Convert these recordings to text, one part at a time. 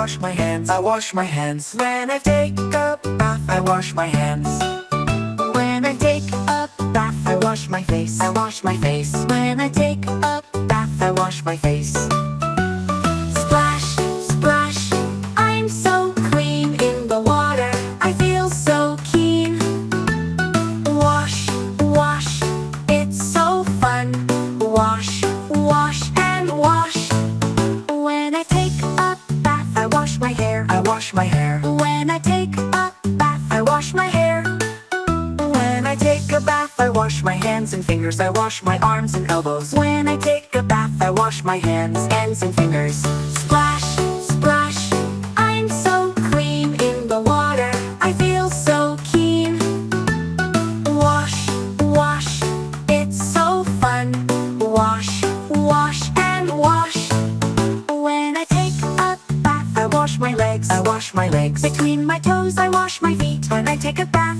wash my hands, I wash my hands. When I take a bath, I wash my hands. When I take a bath, I wash my face, I wash my face. When I take a bath, I wash my face. Splash, splash, I'm so clean in the water, I feel so keen. Wash, wash, it's so fun. Wash, wash, and wash. When I take a bath, I wash my hair, I wash my hair. When I take a bath, I wash my hair. When I take a bath, I wash my hands and fingers, I wash my arms and elbows. When I take a bath, I wash my hands and fingers. Splash, splash, I'm so clean in the water, I feel so keen. Wash, wash, it's so fun. Wash, wash, and wash. When I take a bath, I wash my legs, I wash my legs. Between my toes, I wash my feet. When I take a bath,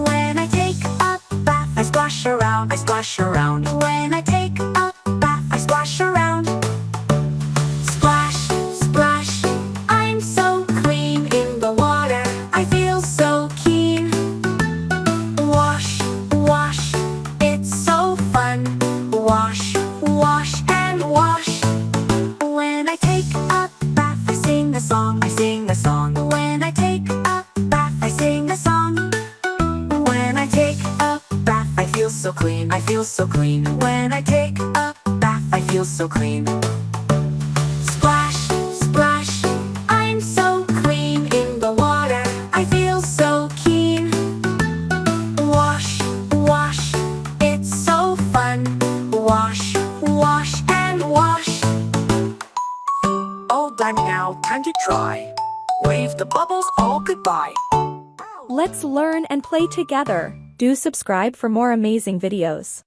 when I take a bath, I splash around, I splash around. When I take a bath, I splash around. Splash, splash, I'm so clean in the water, I feel so keen. Wash, wash, it's so fun. Wash, wash, and wash. When I take a bath, I sing a song, I sing a song. When I take a bath, I sing a song. When I take a bath, I feel so clean, I feel so clean. When I take a bath, I feel so clean. Splash, splash, I'm so clean in the water, I feel so keen. Wash, wash, it's so fun. Wash, wash, and wash. All done now, time to try. Wave the bubbles all goodbye. Let's learn and play together. Do subscribe for more amazing videos.